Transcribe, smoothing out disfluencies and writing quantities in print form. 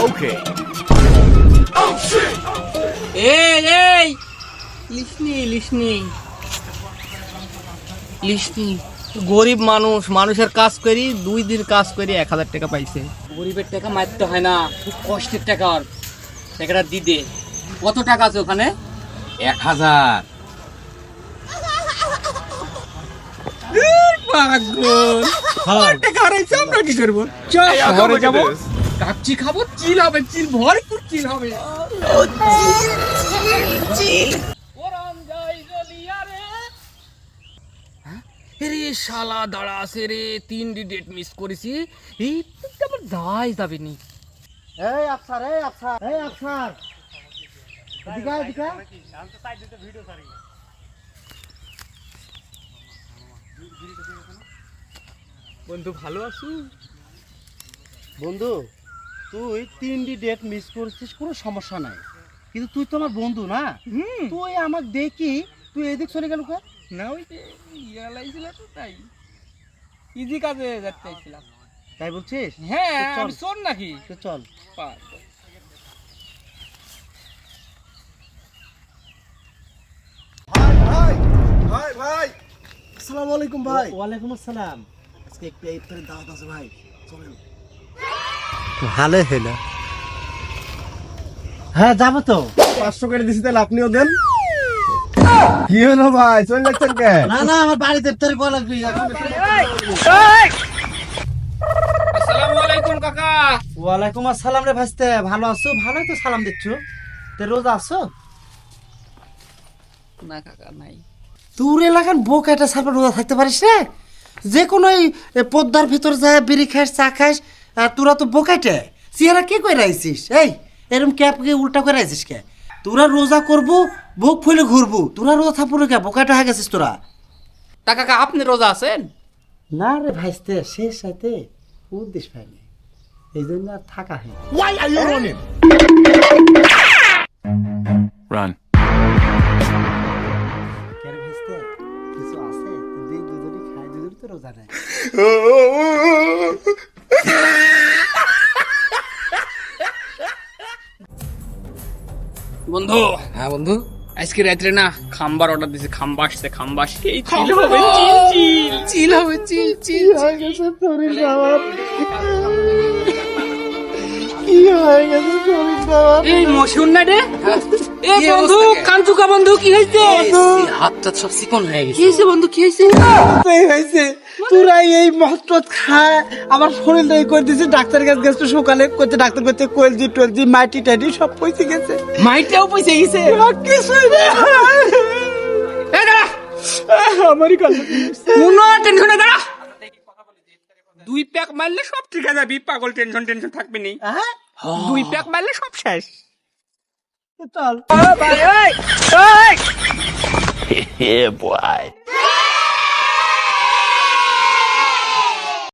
Okay. এই লিসনি গরিব মানুষের কাজ করি 2 দিন কাজ করি 1000 টাকা পাইছে। গরিবের টাকা মারতে হয় না, খুব কষ্টের টাকা। টাকাটা দিদে। কত টাকা আছে ওখানে? 1000. টাকা হারাইছে, আমরা কি করবো? চল ঘরে যাবো, কাচ্চি খাবো, চিল হবে, চিল ভরপুর চিল হবে। রে শালা দাঁড়া আছে রে, 3টি ডেট মিস করেছি। এই আমার যাই যাবে নি। এই আফসার এদিকে বন্ধু ভালো আছো? বন্ধু, তুই 3টি ডেট মিস করছিস, কোনো সমস্যা নাই, কিন্তু তুই তো আমার বন্ধু না। তুই আমাকে দেখি তুই এদিক চলে গেল কে? না ওই যে ইয়ালাইছিল তো, তাই ইজি কাজে যেতে চাইছিলাম। তাই বলছিস? হ্যাঁ, চল। আমি শোন নাকি তো চল। ভাই আসসালামু আলাইকুম ভাই। ওয়ালাইকুম আসসালাম। আজকে একটু ইফতারের দাওয়াত আছে ভাই, চলেন। ভালো হলো। হ্যাঁ যাবো তো। 500 করে দিছি, তাহলে আপনিও দেন। কি হলো ভাই, চলে যাচ্ছেন কে? না আমার বাড়িতে ইফতারি করা লাগবে। আসসালামু আলাইকুম কাকা। ওয়ালাইকুম আসসালাম রে ভাইস্তে, ভালো আছো? ভালোই তো সালাম দিচ্ছ। তে রোজা আছো? না কাকা নাই। তোর এলাকার বোকাটা সারপর রোজা থাকতে পারিস রে? যে কোনো পদ্মার ভিতর যায় বিড়ি খাস, চা খাস, আর তোরা তো বোকাইটে চেহারা কে করে আইছিস? এই এরকম ক্যাপকে উল্টা করে আইছিস কে? তোরা রোজা করবো, বুক ফুলে ঘুরবো, তোরা রোজা থাকবো কে? বোকাটা হয়ে গেছিস তোরা। তা কাকা আপনি রোজা আছেন? না রে ভাইস্তে, শেষ সাথে উদ্দেশ্য পাইনি, এই জন্য আর থাকা হয়। Why are you running? Run. কে রে ভাইস্তে, কিছু আছে? তুই দুজনই খাই, দুজনই তো রোজা নেয়। বন্ধু। হ্যাঁ বন্ধু, আজকে রাত্রে না খাম্বার অর্ডার দিছি। খাম্বা আসছে, খাম্বা আসছে। এই চিল হবে, চিল হবে, চিল হয়ে গেছে শরীর খাবার, কি হয়ে গেছে শরীর খাবার। এই মশুন না রে। এই বন্ধু, কাঞ্চুকা বন্ধু, কি হয়েছে? হাতটা সব চিকন হয়ে গেছে। কি হয়েছে বন্ধু, কি হয়েছে? এই হয়েছে, তোরা এই মহৎ খায় আমার শরীরটা এই করে দিয়েছে। ডাক্তারের কাছে গেছে সকালে, করতে ডাক্তার করতে কোয়েলজি টোয়েলজি মাটি টাইটি সব পয়সে গেছে। মাইটাও পয়সা গেছে। কিছুই না, এই দাঁড়া, আমারই কাল কোনো টেনশনে দাঁড়া। 2 প্যাক মারলে সব ঠিক আছে যাবি, পাগল। টেনশন থাকবে নি। 2 প্যাক মারলে সব শেষ। চল। ভাই, এই Yeah, boy.